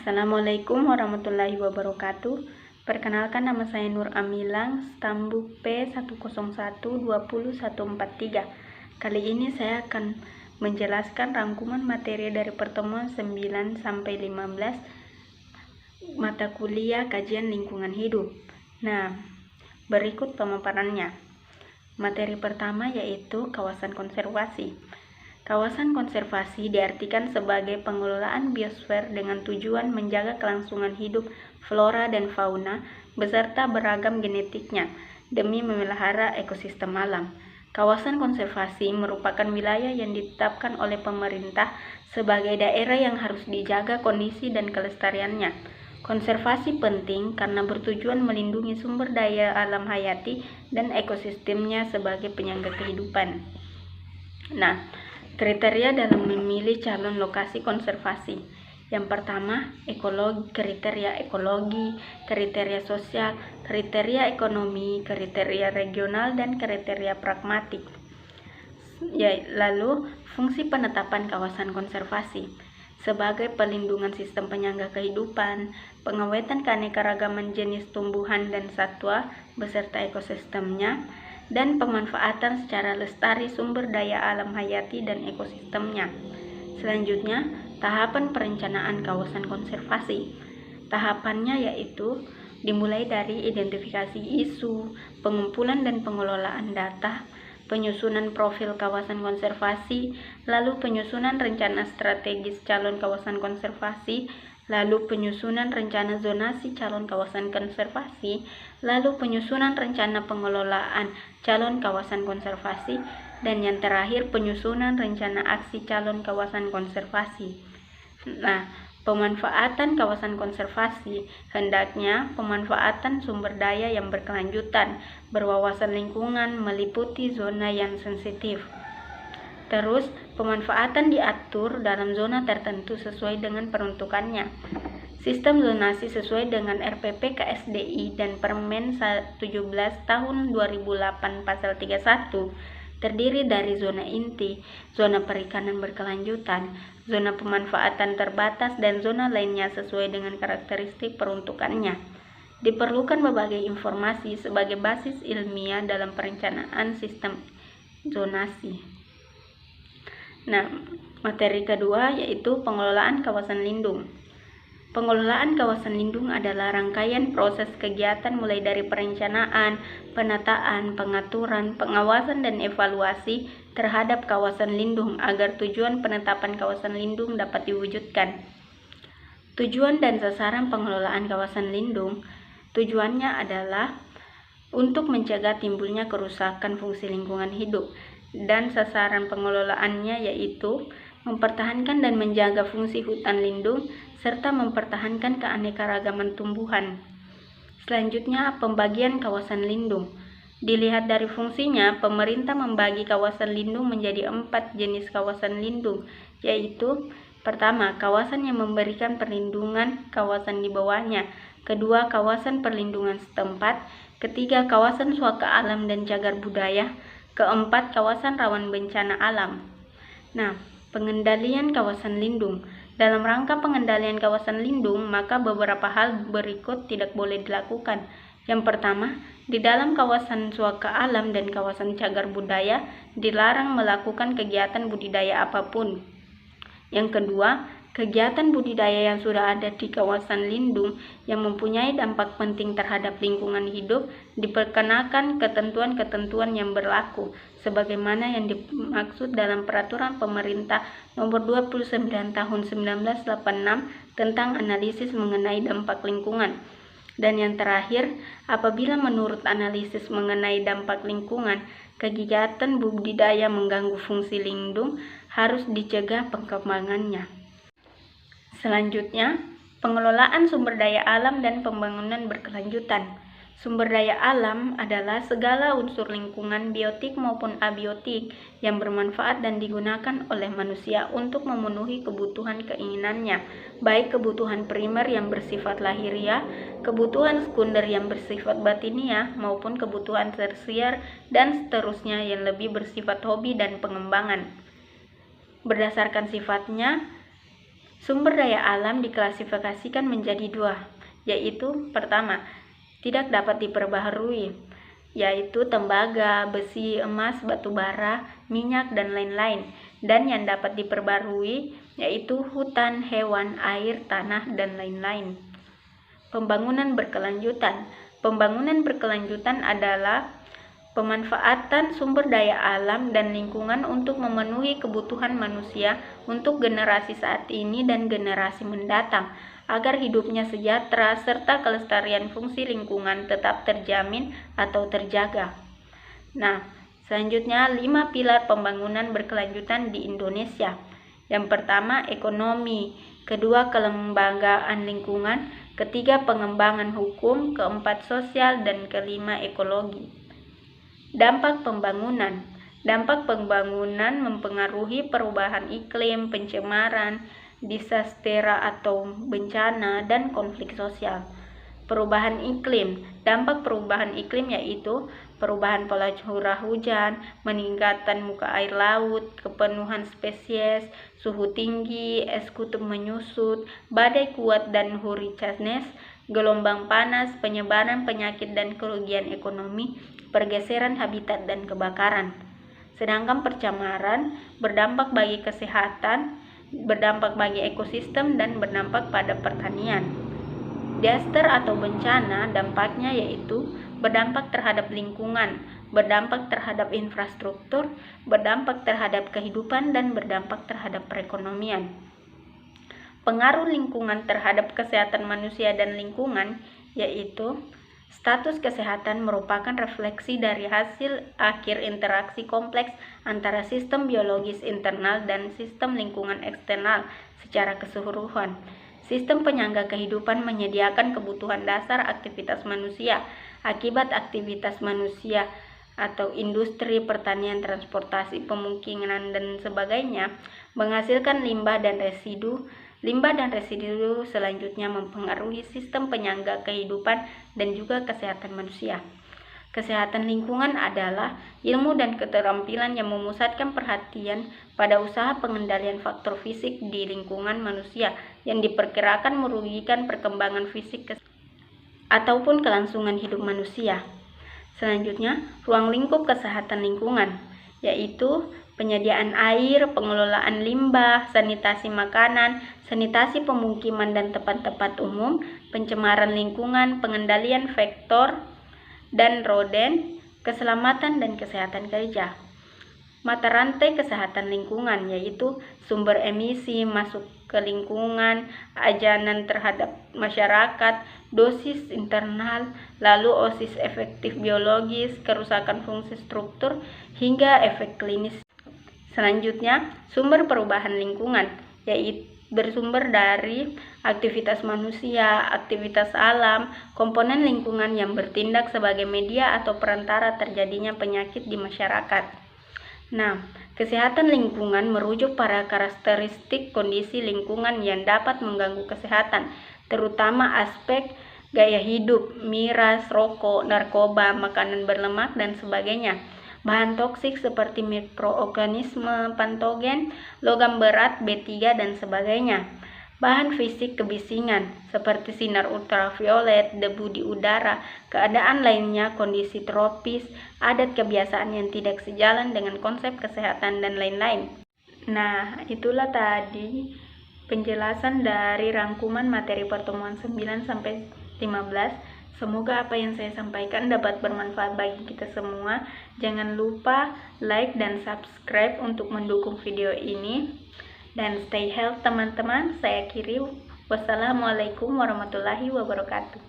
Assalamualaikum warahmatullahi wabarakatuh. Perkenalkan, nama saya Nur Amilang, stambuk P101201143. Kali ini saya akan menjelaskan rangkuman materi dari pertemuan 9 sampai 15 mata kuliah kajian lingkungan hidup. Nah, berikut pemaparannya. Materi pertama yaitu kawasan konservasi. Kawasan konservasi diartikan sebagai pengelolaan biosfer dengan tujuan menjaga kelangsungan hidup flora dan fauna beserta beragam genetiknya demi memelihara ekosistem alam. Kawasan konservasi merupakan wilayah yang ditetapkan oleh pemerintah sebagai daerah yang harus dijaga kondisi dan kelestariannya. Konservasi penting karena bertujuan melindungi sumber daya alam hayati dan ekosistemnya sebagai penyangga kehidupan. Nah, kriteria dalam memilih calon lokasi konservasi. Yang pertama, kriteria ekologi, kriteria sosial, kriteria ekonomi, kriteria regional, dan kriteria pragmatik. Lalu, fungsi penetapan kawasan konservasi sebagai pelindungan sistem penyangga kehidupan, pengawetan keanekaragaman jenis tumbuhan dan satwa beserta ekosistemnya, dan pemanfaatan secara lestari sumber daya alam hayati dan ekosistemnya. Selanjutnya, tahapan perencanaan kawasan konservasi. Tahapannya yaitu dimulai dari identifikasi isu, pengumpulan dan pengelolaan data, penyusunan profil kawasan konservasi, lalu penyusunan rencana strategis calon kawasan konservasi, lalu penyusunan rencana zonasi calon kawasan konservasi, lalu penyusunan rencana pengelolaan calon kawasan konservasi, dan yang terakhir penyusunan rencana aksi calon kawasan konservasi. Nah, pemanfaatan kawasan konservasi hendaknya pemanfaatan sumber daya yang berkelanjutan, berwawasan lingkungan, meliputi zona yang sensitif. Terus, pemanfaatan diatur dalam zona tertentu sesuai dengan peruntukannya. Sistem zonasi sesuai dengan RPP KSDI dan Permen 17 tahun 2008 pasal 31 terdiri dari zona inti, zona perikanan berkelanjutan, zona pemanfaatan terbatas, dan zona lainnya sesuai dengan karakteristik peruntukannya. Diperlukan berbagai informasi sebagai basis ilmiah dalam perencanaan sistem zonasi. Nah, materi kedua yaitu pengelolaan kawasan lindung. Pengelolaan kawasan lindung adalah rangkaian proses kegiatan mulai dari perencanaan, penataan, pengaturan, pengawasan, dan evaluasi terhadap kawasan lindung agar tujuan penetapan kawasan lindung dapat diwujudkan. Tujuan dan sasaran pengelolaan kawasan lindung, tujuannya adalah untuk mencegah timbulnya kerusakan fungsi lingkungan hidup, dan sasaran pengelolaannya yaitu mempertahankan dan menjaga fungsi hutan lindung, serta mempertahankan keanekaragaman tumbuhan. Selanjutnya, pembagian kawasan lindung. Dilihat dari fungsinya, pemerintah membagi kawasan lindung menjadi 4 jenis kawasan lindung, yaitu pertama, kawasan yang memberikan perlindungan kawasan di bawahnya. Kedua, kawasan perlindungan setempat. Ketiga, kawasan suaka alam dan cagar budaya. Keempat, kawasan rawan bencana alam. Nah, pengendalian kawasan lindung. Dalam rangka pengendalian kawasan lindung, maka beberapa hal berikut tidak boleh dilakukan. Yang pertama, di dalam kawasan suaka alam dan kawasan cagar budaya dilarang melakukan kegiatan budidaya apapun. Yang kedua, kegiatan budidaya yang sudah ada di kawasan lindung yang mempunyai dampak penting terhadap lingkungan hidup diperkenakan ketentuan-ketentuan yang berlaku sebagaimana yang dimaksud dalam Peraturan Pemerintah Nomor 29 Tahun 1986 tentang analisis mengenai dampak lingkungan. Dan yang terakhir, apabila menurut analisis mengenai dampak lingkungan, kegiatan budidaya mengganggu fungsi lindung, harus dicegah perkembangannya. Selanjutnya, pengelolaan sumber daya alam dan pembangunan berkelanjutan. Sumber daya alam adalah segala unsur lingkungan biotik maupun abiotik yang bermanfaat dan digunakan oleh manusia untuk memenuhi kebutuhan keinginannya, baik kebutuhan primer yang bersifat lahiriah, kebutuhan sekunder yang bersifat batiniah, maupun kebutuhan tersier dan seterusnya yang lebih bersifat hobi dan pengembangan. Berdasarkan sifatnya, Sumber daya alam diklasifikasikan menjadi dua, yaitu pertama, tidak dapat diperbaharui, yaitu tembaga, besi, emas, batu bara, minyak, dan lain-lain. Dan yang dapat diperbarui yaitu hutan, hewan, air, tanah, dan lain-lain. Pembangunan berkelanjutan. Pembangunan berkelanjutan adalah pemanfaatan sumber daya alam dan lingkungan untuk memenuhi kebutuhan manusia untuk generasi saat ini dan generasi mendatang, agar hidupnya sejahtera serta kelestarian fungsi lingkungan tetap terjamin atau terjaga. Nah, selanjutnya 5 pilar pembangunan berkelanjutan di Indonesia. Yang pertama, ekonomi, kedua, kelembagaan lingkungan, ketiga, pengembangan hukum, keempat, sosial, dan kelima, ekologi. Dampak pembangunan. Dampak pembangunan mempengaruhi perubahan iklim, pencemaran, disastera atau bencana, dan konflik sosial. Perubahan iklim. Dampak perubahan iklim yaitu perubahan pola curah hujan, meningkatan muka air laut, kepenuhan spesies, suhu tinggi, es kutub menyusut, badai kuat dan hurricanes, gelombang panas, penyebaran penyakit dan kerugian ekonomi, pergeseran habitat dan kebakaran. Sedangkan pencemaran berdampak bagi kesehatan, berdampak bagi ekosistem, dan berdampak pada pertanian. Disaster atau bencana dampaknya yaitu berdampak terhadap lingkungan, berdampak terhadap infrastruktur, berdampak terhadap kehidupan, dan berdampak terhadap perekonomian. Pengaruh lingkungan terhadap kesehatan manusia dan lingkungan yaitu status kesehatan merupakan refleksi dari hasil akhir interaksi kompleks antara sistem biologis internal dan sistem lingkungan eksternal secara keseluruhan. Sistem penyangga kehidupan menyediakan kebutuhan dasar aktivitas manusia. Akibat aktivitas manusia atau industri, pertanian, transportasi, pemukiman, dan sebagainya menghasilkan limbah dan residu. Limbah dan residu selanjutnya mempengaruhi sistem penyangga kehidupan dan juga kesehatan manusia. Kesehatan lingkungan adalah ilmu dan keterampilan yang memusatkan perhatian pada usaha pengendalian faktor fisik di lingkungan manusia yang diperkirakan merugikan perkembangan fisik ataupun kelangsungan hidup manusia. Selanjutnya, ruang lingkup kesehatan lingkungan, yaitu penyediaan air, pengelolaan limbah, sanitasi makanan, sanitasi pemukiman dan tempat-tempat umum, pencemaran lingkungan, pengendalian vektor dan roden, keselamatan dan kesehatan kerja. Mata rantai kesehatan lingkungan yaitu sumber emisi masuk ke lingkungan, ajanan terhadap masyarakat, dosis internal, lalu osis efektif biologis, kerusakan fungsi struktur, hingga efek klinis. Selanjutnya, sumber perubahan lingkungan yaitu bersumber dari aktivitas manusia, aktivitas alam, komponen lingkungan yang bertindak sebagai media atau perantara terjadinya penyakit di masyarakat. Nah, kesehatan lingkungan merujuk pada karakteristik kondisi lingkungan yang dapat mengganggu kesehatan, terutama aspek gaya hidup, miras, rokok, narkoba, makanan berlemak, dan sebagainya. Bahan toksik seperti mikroorganisme patogen, logam berat, B3, dan sebagainya. Bahan fisik kebisingan seperti sinar ultraviolet, debu di udara, keadaan lainnya, kondisi tropis, adat kebiasaan yang tidak sejalan dengan konsep kesehatan, dan lain-lain. Nah, itulah tadi penjelasan dari rangkuman materi pertemuan 9 sampai 15. Semoga apa yang saya sampaikan dapat bermanfaat bagi kita semua. Jangan lupa like dan subscribe untuk mendukung video ini. Dan stay healthy teman-teman. Saya Kiri. Wassalamualaikum warahmatullahi wabarakatuh.